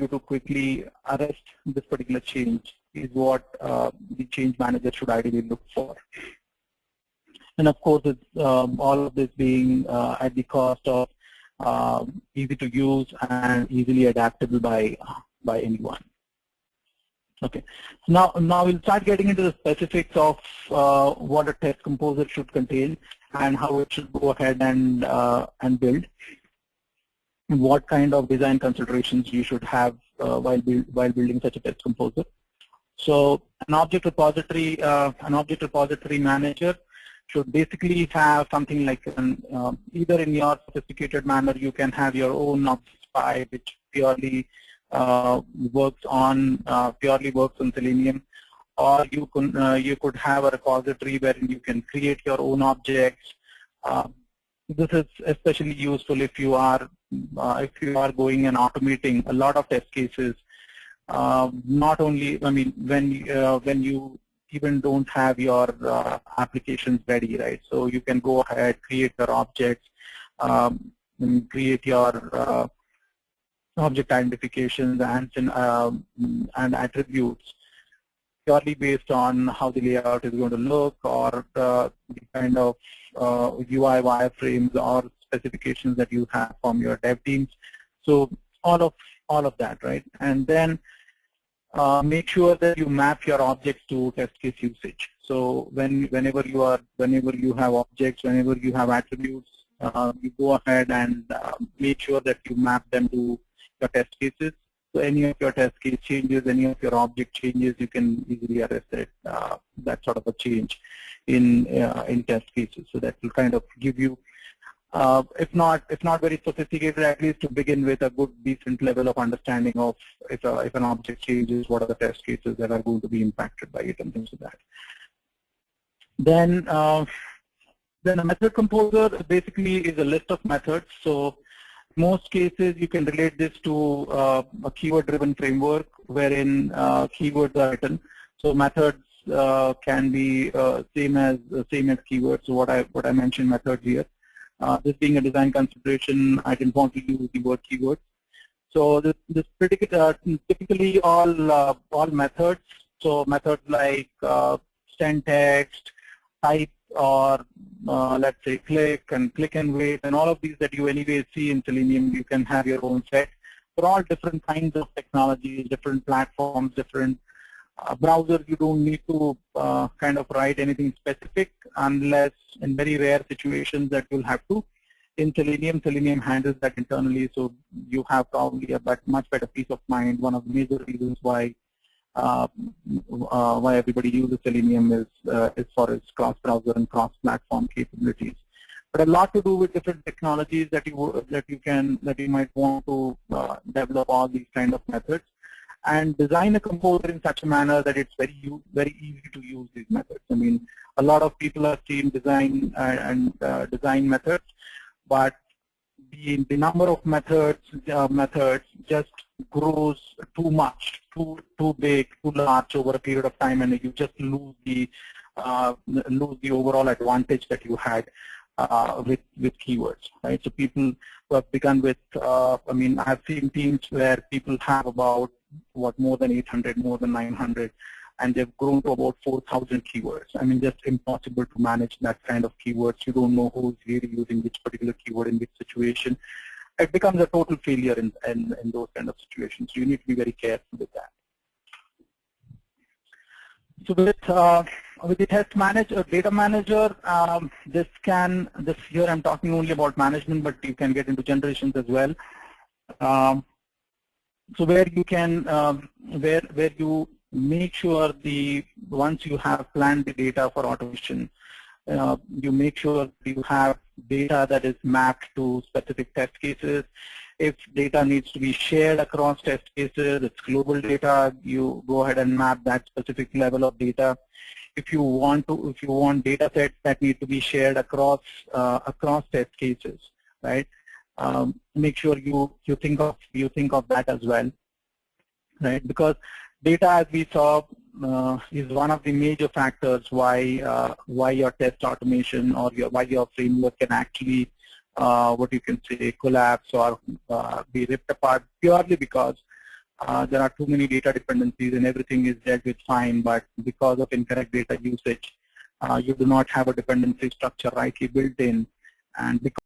you to quickly arrest this particular change is what the change manager should ideally look for. And of course, it's, all of this being at the cost of easy to use and easily adaptable by anyone. Okay, so now we'll start getting into the specifics of what a test composer should contain and how it should go ahead and build, and what kind of design considerations you should have while building such a test composer. So an object repository manager should basically have something like either in your sophisticated manner you can have your own object spy which purely works on Selenium, or you could have a repository where you can create your own objects. This is especially useful if you are going and automating a lot of test cases. Not only, I mean, when you even don't have your applications ready, right? So you can go ahead, create your objects, create your object identifications and attributes purely based on how the layout is going to look, or the kind of UI wireframes or specifications that you have from your dev teams. So all of that, right? And then make sure that you map your objects to test case usage. So whenever you have objects, whenever you have attributes, you go ahead and make sure that you map them to your test cases. So any of your test case changes, any of your object changes, you can easily arrest it, that sort of a change in test cases. So that will kind of give you, if not very sophisticated, at least to begin with, a good decent level of understanding of if an object changes, what are the test cases that are going to be impacted by it and things like that. Then a method composer basically is a list of methods. So most cases you can relate this to a keyword-driven framework wherein keywords are written. So methods can be same as keywords. So what I mentioned methods here. This being a design consideration, I didn't want to use the word keywords. So this typically all methods. So methods like send text, type, or let's say click and wait, and all of these that you anyway see in Selenium, you can have your own set. For all different kinds of technologies, different platforms, different browsers, you don't need to kind of write anything specific unless in very rare situations that you'll have to. In Selenium handles that internally, so you have probably a much better peace of mind. One of the major reasons why everybody uses Selenium is for its cross-browser and cross-platform capabilities. But a lot to do with different technologies that you might want to develop all these kind of methods and design a composer in such a manner that it's very easy to use these methods. I mean, a lot of people have seen design design methods, but the number of methods just grows too much, too big, too large over a period of time, and you just lose the overall advantage that you had with keywords, right? So people who have begun with, I mean, I've seen teams where people have about more than 800, more than 900, and they've grown to about 4,000 keywords. I mean, just impossible to manage that kind of keywords. You don't know who's really using which particular keyword in which situation. It becomes a total failure in those kind of situations. So you need to be very careful with that. So with the test manager, data manager, this here I'm talking only about management, but you can get into generations as well. So where you can, where you make sure once you have planned the data for automation, you make sure you have data that is mapped to specific test cases. If data needs to be shared across test cases, it's global data, you go ahead and map that specific level of data. If you want data sets that need to be shared across test cases, right? Make sure you think of that as well, right? Because data, as we saw, is one of the major factors why your test automation or why your framework can actually what you can say collapse or be ripped apart, purely because there are too many data dependencies and everything is dealt with fine, but because of incorrect data usage, you do not have a dependency structure rightly built in, and because